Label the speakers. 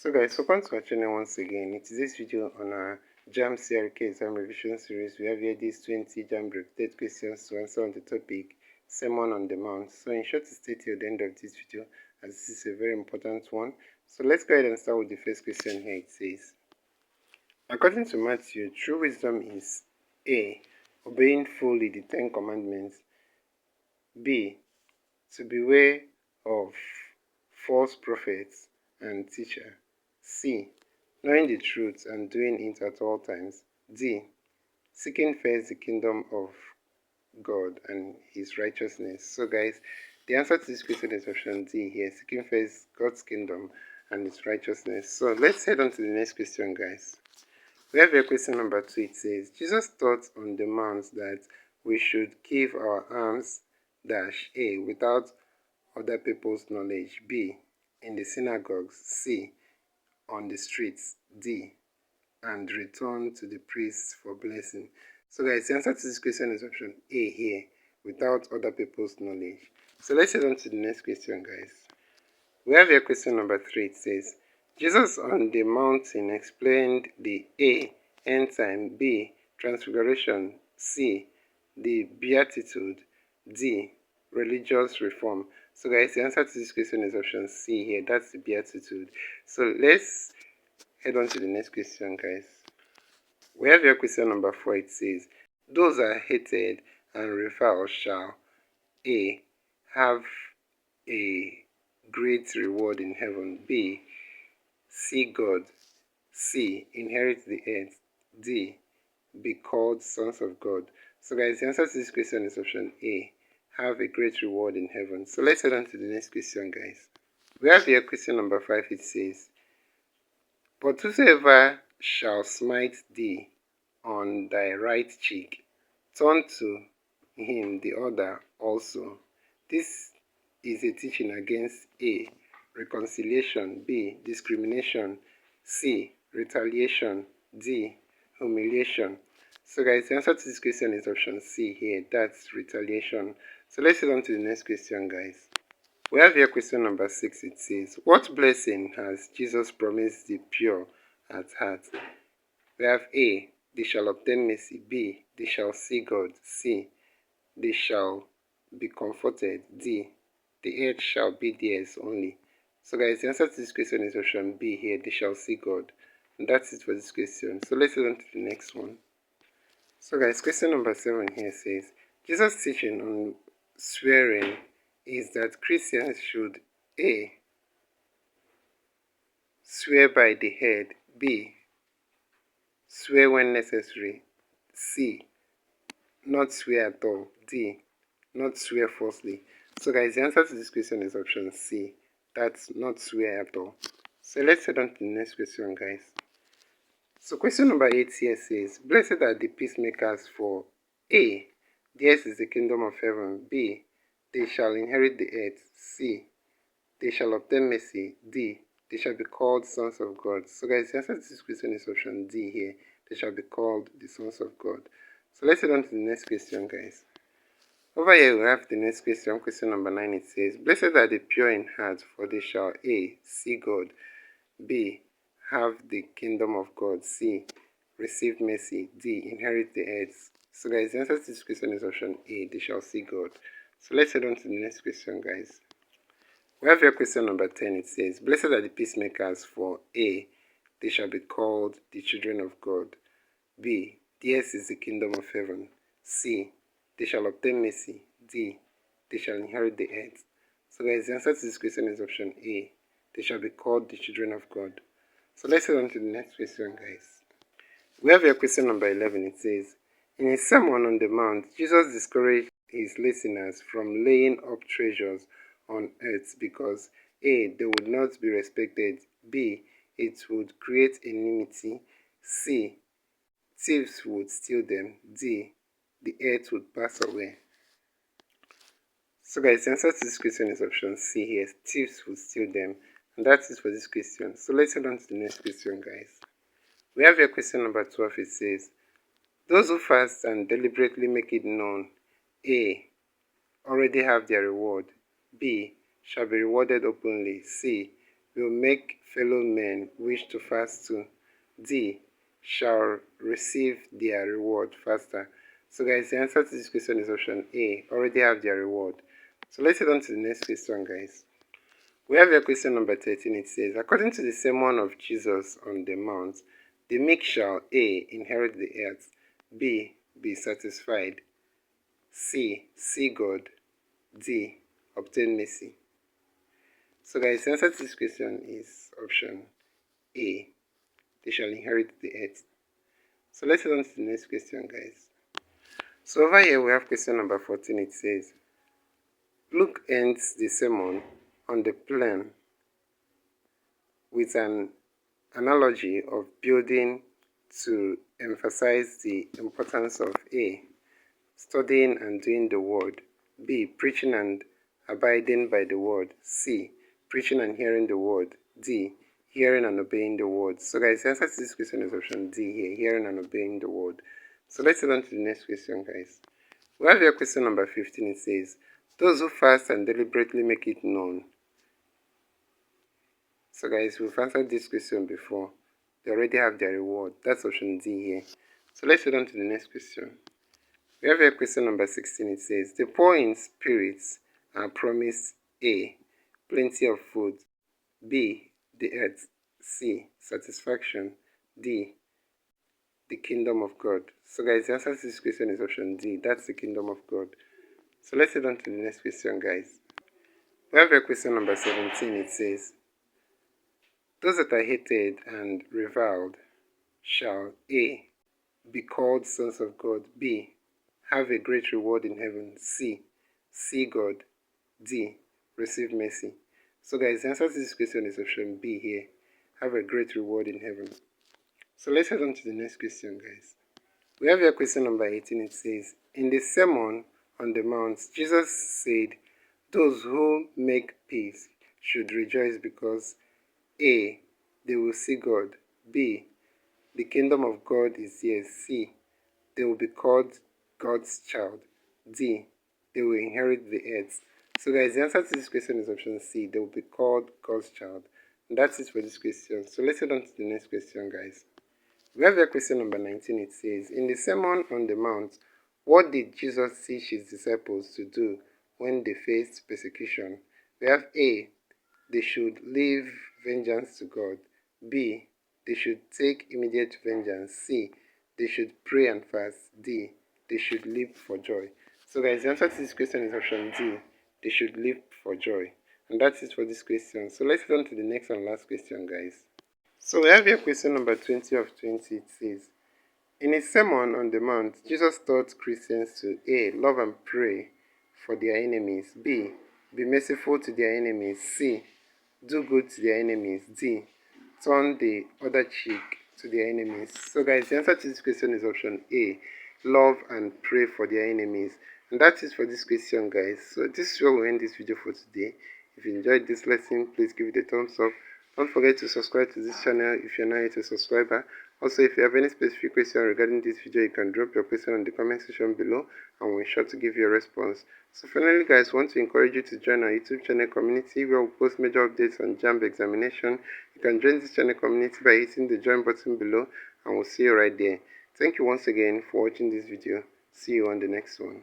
Speaker 1: So guys, welcome to our channel once again. In today's video on our JAMB CRK exam revision series, we have here these 20 JAMB repeated questions to answer on the topic Sermon on the Mount. So ensure to stay till the end of this video as this is a very important one. So let's go ahead and start with the first question here. It says, according to Matthew, true wisdom is A. Obeying fully the 10 commandments. B. To beware of false prophets and teachers. C. Knowing the truth and doing it at all times. D. Seeking first the kingdom of God and his righteousness. So guys, the answer to this question is option D here. Seeking first God's kingdom and his righteousness. So let's head on to the next question, guys. We have here question number 2. It says, Jesus taught on the mount that we should give our alms A. Without other people's knowledge. B. In the synagogues. C. On the streets. D. And return to the priest for blessing. So guys, the answer to this question is option A here, without other people's knowledge. So let's head on to the next question, guys. We have here question number 3. It says, Jesus on the mountain explained the A. End time. B. Transfiguration. C. The Beatitude. D. Religious reform. So guys, the answer to this question is option C here. That's the Beatitude. So let's head on to the next question, guys. We have here question number 4. It says, those are hated and reviled shall A. Have a great reward in heaven. B. See God. C. Inherit the earth. D. Be called sons of God. So guys, the answer to this question is option A. Have a great reward in heaven. So let's head on to the next question, guys. We have here question number 5. It says, but whosoever shall smite thee on thy right cheek, turn to him the other also. This is a teaching against A. Reconciliation. B. Discrimination. C. Retaliation. D. Humiliation. So guys, the answer to this question is option C here. That's retaliation. So let's head on to the next question, guys. We have here question number 6. It says, what blessing has Jesus promised the pure at heart? We have A. They shall obtain mercy. B. They shall see God. C. They shall be comforted. D. The earth shall be theirs only. So guys, the answer to this question is option B here. They shall see God. And that's it for this question. So let's go on to the next one. So guys, question number 7 here says, Jesus' teaching on swearing is that Christians should A. Swear by the head. B. Swear when necessary. C. Not swear at all. D. Not swear falsely. So guys, the answer to this question is option C. That's not swear at all. So let's head on to the next question, guys. So question number 8 here says, blessed are the peacemakers, for A. Theirs is the kingdom of heaven. B. They shall inherit the earth. C. They shall obtain mercy. D. They shall be called sons of God. So guys, the answer to this question is option D here. They shall be called the sons of God. So let's head on to the next question, guys. Over here we have the next question, question number 9. It says, blessed are the pure in heart, for they shall A. See God. B. Have the kingdom of God. C. Receive mercy. D. Inherit the earth. So guys, the answer to this question is option A. They shall see God. So let's head on to the next question, guys. We have here question number 10. It says, blessed are the peacemakers, for A. They shall be called the children of God. B. Theirs is the kingdom of heaven. C. They shall obtain mercy. D. They shall inherit the earth. So guys, the answer to this question is option A. They shall be called the children of God. So let's head on to the next question, guys. We have here question number 11. It says, in his sermon on the mount, Jesus discouraged his listeners from laying up treasures on earth because A. They would not be respected. B. It would create enmity. C. Thieves would steal them. D. The earth would pass away. So guys, the answer to this question is option C here. Thieves would steal them. And that's it for this question. So let's head on to the next question, guys. We have here question number 12. It says, those who fast and deliberately make it known, A. Already have their reward. B. Shall be rewarded openly. C. will make fellow men wish to fast too. D. Shall receive their reward faster. So guys, the answer to this question is option A. Already have their reward. So let's head on to the next question, guys. We have your question number 13. It says, according to the sermon of Jesus on the mount, the meek shall A. inherit the earth, B. be satisfied, C. see God, D. obtain mercy. So guys, the answer to this question is option A. They shall inherit the earth. So let's head on to the next question, guys. So over here we have question number 14. It says, Luke ends the sermon on the plan with an analogy of building to emphasize the importance of A. studying and doing the word, B. preaching and abiding by the word, C. preaching and hearing the word, D. hearing and obeying the word. So guys, the answer to this question is option D here, hearing and obeying the word. So let's head on to the next question, guys. We have here question number 15. It says, those who fast and deliberately make it known. So guys, we've answered this question before. They already have their reward. That's option D here. So let's head on to the next question. We have here question number 16. It says, the poor in spirits are promised A. plenty of food, B. the earth, C. satisfaction, D. the kingdom of God. So guys, the answer to this question is option D. That's the kingdom of God. So let's head on to the next question, guys. We have here question number 17. It says, those that are hated and reviled shall A. be called sons of God, B. have a great reward in heaven, C. see God, D. receive mercy. So guys, the answer to this question is option B here. Have a great reward in heaven. So let's head on to the next question, guys. We have here question number 18. It says, in the Sermon on the Mount, Jesus said, those who make peace should rejoice because A. they will see God, B. the kingdom of God is here, C. they will be called God's child, D. they will inherit the earth. So guys, the answer to this question is option C. They will be called God's child. And that's it for this question. So let's head on to the next question, guys. We have here question number 19. It says, in the Sermon on the Mount, what did Jesus teach his disciples to do when they faced persecution? We have A. they should leave vengeance to God, B. they should take immediate vengeance, C. they should pray and fast, D. they should live for joy. So guys, the answer to this question is option D. They should live for joy. And that's it for this question. So let's get on to the next and last question, guys. So we have here question number 20 of 20. It says, in his Sermon on the Mount, Jesus taught Christians to A. love and pray for their enemies, B. be merciful to their enemies, C. do good to their enemies, D. turn the other cheek to their enemies. So guys, the answer to this question is option A. love and pray for their enemies. And that's it for this question, guys. So this is where we end this video for today. If you enjoyed this lesson, please give it a thumbs up. Don't forget to subscribe to this channel if you're not yet a subscriber. Also, if you have any specific question regarding this video, you can drop your question in the comment section below and we'll be sure to give you a response. So finally, guys, I want to encourage you to join our YouTube channel community where we post major updates on JAMB examination. You can join this channel community by hitting the join button below and we'll see you right there. Thank you once again for watching this video. See you on the next one.